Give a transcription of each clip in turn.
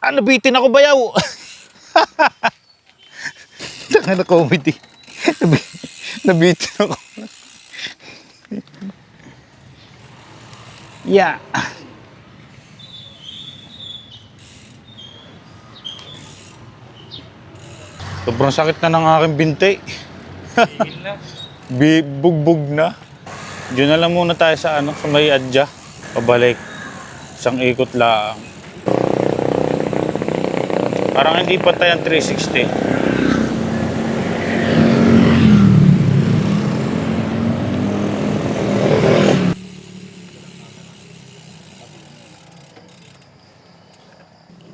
Nabitin ako bayaw. Taka na comedy. Nabitin ako. Yeah. Sobrang sakit na ng aking binti. Bugbog na. Diyan na lang muna tayo sa sa may adya. Pabalik. Isang ikot lang. Parang hindi pa tayo 360.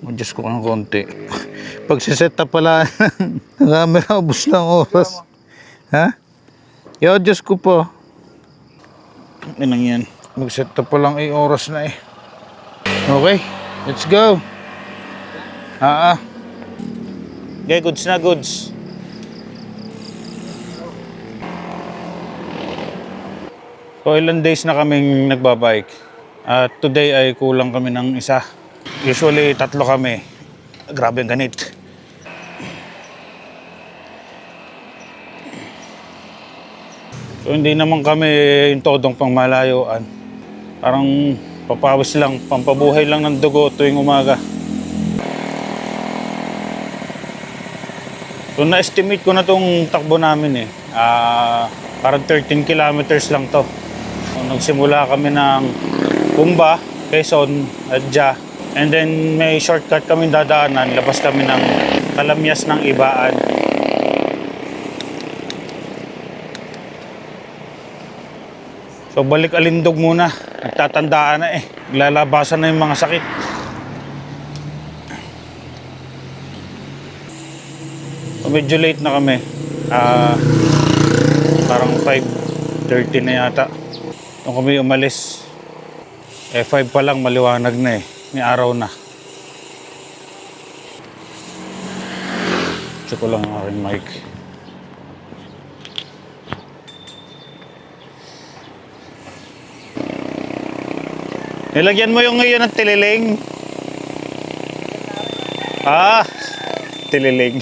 Adjust ko ng konti. Pag siset up pala ng camera, ubos lang oras. Ha? I-adjust ko po. Inang yan. Mag-set up pa lang oras na eh. Okay, let's go. Okay, goods na goods. So, ilang days na kaming nagbabike. At today ay kulang kami ng isa. Usually, 3 kami. Grabe ang ganit. So, hindi naman kami yung todong pangmalayuan. Parang papawis lang, pampabuhay lang ng dugo tuwing umaga. So, na-estimate ko na tong takbo namin eh. Parang 13 kilometers lang to. So, nagsimula kami ng Pumba, Quezon, Adya. And then may shortcut kami dadaanan, labas kami ng Kalamyas ng Ibaan. So balik Alindog muna, nagtatandaan na eh, lalabasan na yung mga sakit. So medyo late na kami, parang 5:30 na yata. Nung kami umalis, 5 pa lang maliwanag na eh. May araw na. Check ko lang ang aking mic. Nilagyan mo yung ngayon ng tililing. Tililing.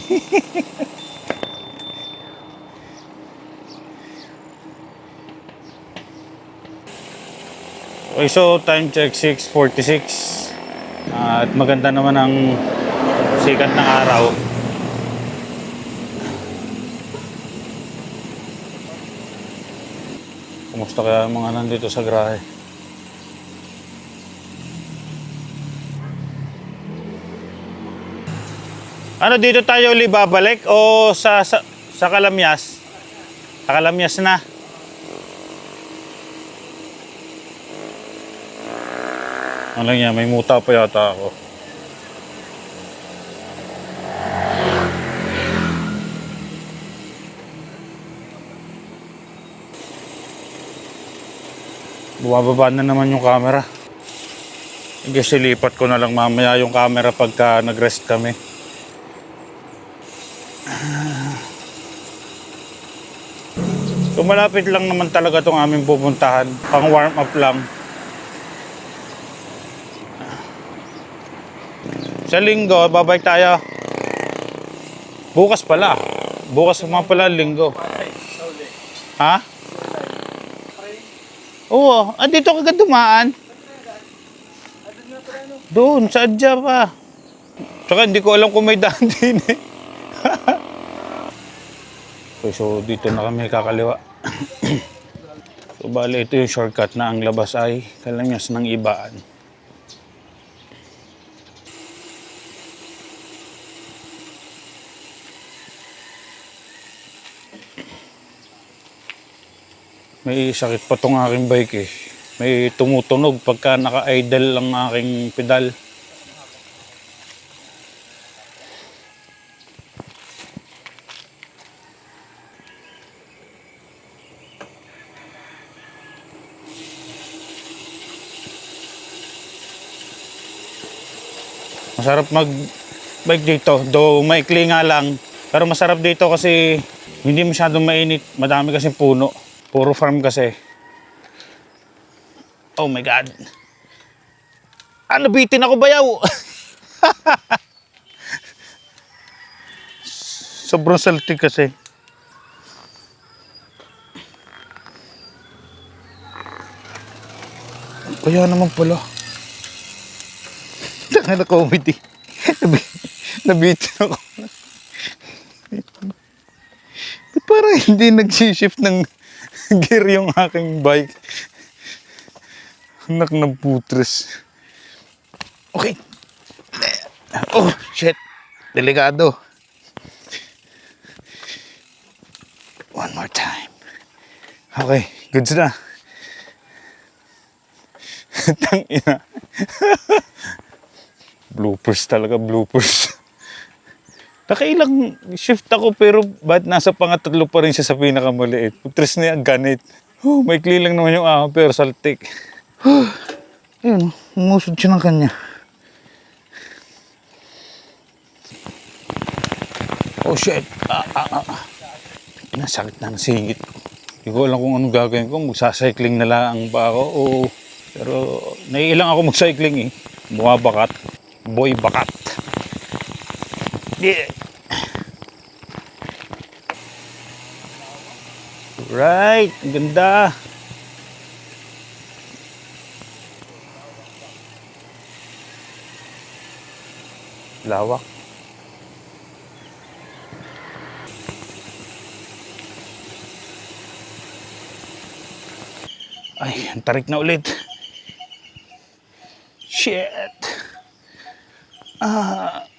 Okay, so time check 6:46. At maganda naman ang sikat ng araw. Kumusta kaya ang mga nandito sa garahe? Dito tayo ulit babalik o sa Kalamyas? Sa Kalamyas na. Ano niya, may muta pa yata ako. Bumababa na naman yung camera. Guess ilipat ko na lang mamaya yung camera pagka nag-rest kami. So malapit lang naman talaga itong aming pupuntahan. Pang warm up lang. Sa Linggo, babalik tayo. Bukas pala. Bukas mga pala Linggo. Ha? Oo. Dito ka dumaan. Doon, sa Adya pa. Tsaka hindi ko alam kung may daan din eh. Okay, so dito na kami kakaliwa. So bali, ito yung shortcut na ang labas ay Kalamyas ng Ibaan. May sakit pa tong aking bike eh. May tumutunog pagka naka-idle lang aking pedal. Masarap mag-bike dito. Though maikli nga lang. Pero masarap dito kasi hindi masyadong mainit. Madami kasi puno. Puro farm kasi. Oh my God. Nabitin ako bayaw. Sobrang salty kasi. Kaya naman pala. Taka na comedy. Nabitin ako. Ba't parang hindi nag-shift ng gear yung aking bike? Anak ng putres. Okay. Oh, shit. Delikado. One more time. Okay, goods na. Tangina. Bloopers talaga, bloopers. Nakailang shift ako pero ba't nasa pangatlo pa rin siya sa pinakamaliit? Putres na yan, ganit. Maikli lang naman yung ako pero saltik. Ayun, umusod siya ng kanya. Oh shit. Nasakit na ng singit ko. Hindi ko alam kung anong gagawin ko. Magsacycling na lang ba ako o... Pero naiilang ako magcycling eh. Bumabakat. Boy bakat. Yeah. Right. Ang ganda. Lawak. Ay, ang tarik na ulit. Shit.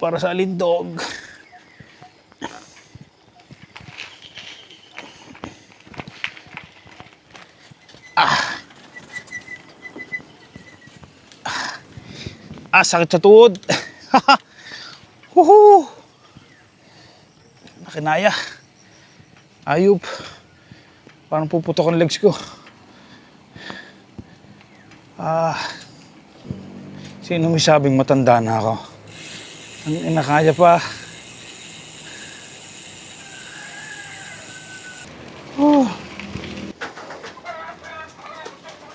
Para sa alindog. Sakit sa tuhod. Huhu. Nakinaya. Ayup. Parang puputok ang legs ko. Sino may sabing matanda na ako? Ang inakaya pa.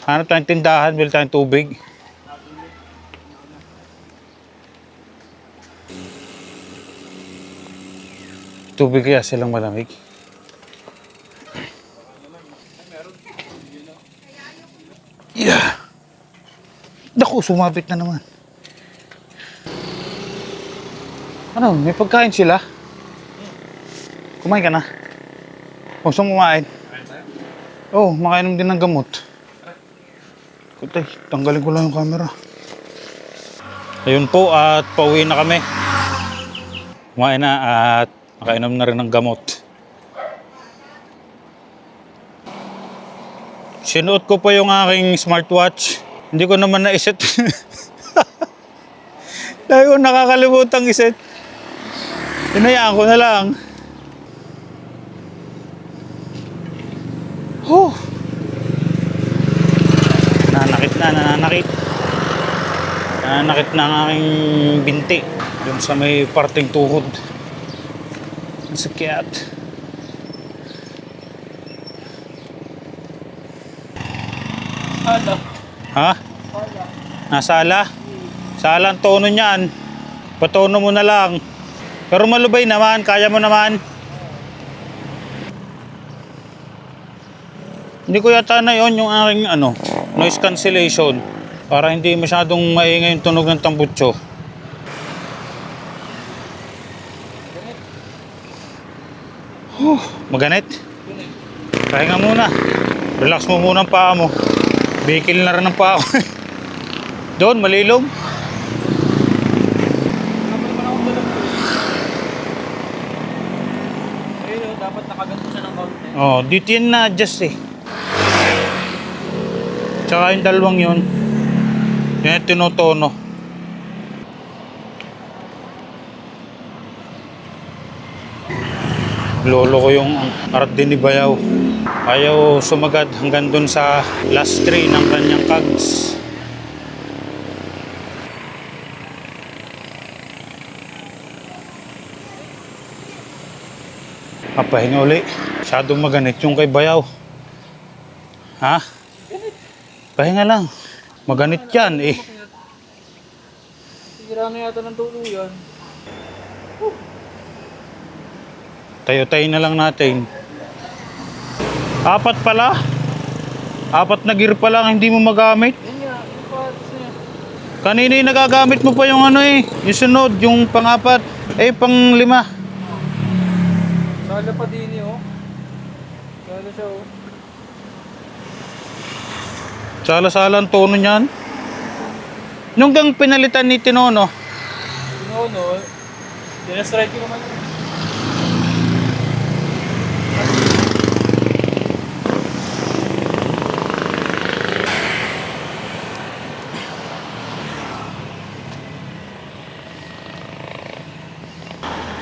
Hanap tayong tindahan, bili tayong tubig. Tubig kaya silang malamig. Yeah. Naku, sumabit na naman. Ano, may pagkain sila? Kumain ka na? Gusto mo kumain? Oo, makainom din ng gamot. Kutay, tanggalin ko lang yung camera. Ayun po, at pauwi na kami. Kumain na at makainom na rin ng gamot. Sinuot ko pa yung aking smartwatch. Hindi ko naman na-iset. Dahil ko nakakalimutang iset. Hinayaan ko na lang. Nananakit. Nananakit na ang aking binti. Doon sa may parting tuhod. Ang sakit. Ha? Nasala? Sala ang tono niyan. Patono mo na lang. Pero malubay naman, kaya mo naman. Hindi ko yata na yon yung aking noise cancellation. Para hindi masyadong maingay yung tunog ng tambutso. Maganit? Pahinga muna. Relax mo muna ang paa mo. Bikil na rin ang paa ko. Doon, malilog. Dapat nakaganto siya ng konti. Oh, dito yun na-adjust eh. Tsaka yung dalawang yun. Yan yung tinutono. Lolo ko yung arat din ni Bayaw. Ayaw sumagad hanggang dun sa last tree ng kanyang cogs. Papahinga uli. Masyadong maganit yung kay Bayaw. Ha? Pahinga lang. Maganit yan eh. Sira wala na yata ng tuluyan. Tayo-tayo na lang natin. 4 pala. 4 na gear pa lang hindi mo magamit. Yan nga, yung parts niya. Kanina yung nagagamit mo pa yung ano eh. Yung sunod, yung pang-4. Eh, pang-5. Sala pa din eh, oh. Sala siya, oh. Sala-sala ang tono niyan. Nung gang pinalitan ni Tinono, No, tinastrike ko naman.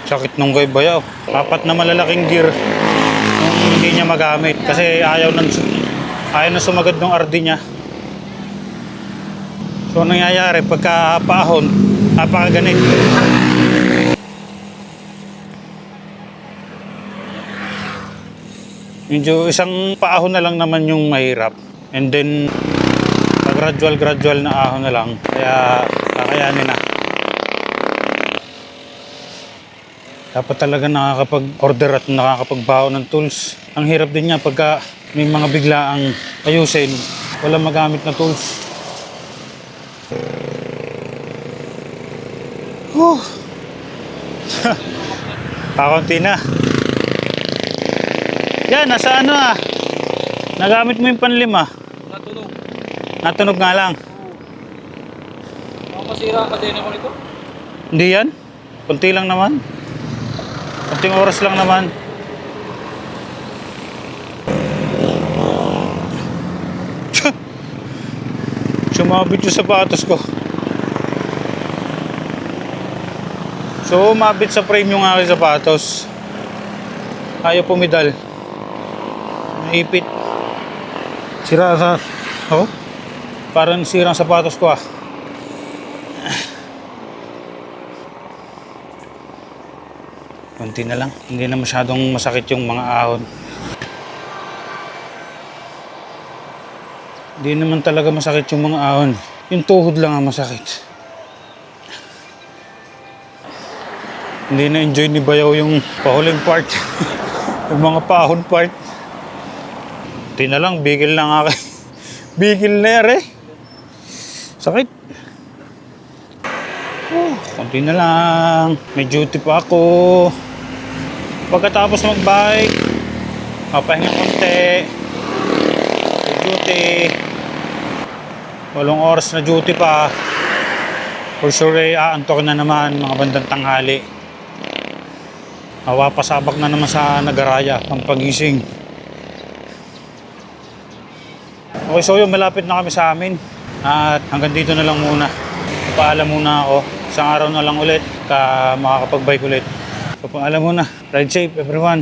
sakit nung kay Bayaw. 4 na malalaking gear nung hindi niya magamit kasi ayaw na sumagad ng RD niya. So anong nangyayari pagka paahon, napakaganit. Medyo isang paahon na lang naman yung mahirap. And then gradual na ahon na lang. Kaya kakayanin na. Dapat talaga nakakapag-order at nakakapagbaho ng tools. Ang hirap din niya pagka may mga biglaang ayusin, wala magamit na tools. Kakunti na. Yan, nasa ano ah. Nagamit mo yung pan-5. Natunog. Natunog nga lang. Masira ang kadena ko nito. Hindi yan. Kunti lang naman. Kunting oras lang naman. Sumabit yung sapatos ko. So, umabit sa frame yung aking sapatos. Ayaw pumidal. Naipit. Sira sa... Oh? Parang sira ang sapatos ko ah. Kunti na lang. Hindi na masyadong masakit yung mga ahon. Hindi naman talaga masakit yung mga ahon. Yung tuhod lang ang masakit. Hindi na-enjoy ni Bayaw yung pahuling part. Yung mga paahon part. Kunti na lang. Bigil na nga kay. Bigil na yan eh. Sakit. Kunti na lang. May duty pa ako. Pagkatapos mag-bike, papahinga konti. May duty. 8 oras na duty pa. For sure ay aantok na naman mga bandang tanghali. Pasabak na naman sa Nagaraya ang pagising. Okay, so yun, malapit na kami sa amin. At hanggang dito na lang muna. Paalam muna ako. Isang araw na lang ulit makakapag-bike ulit. So paalam muna. Ride safe everyone.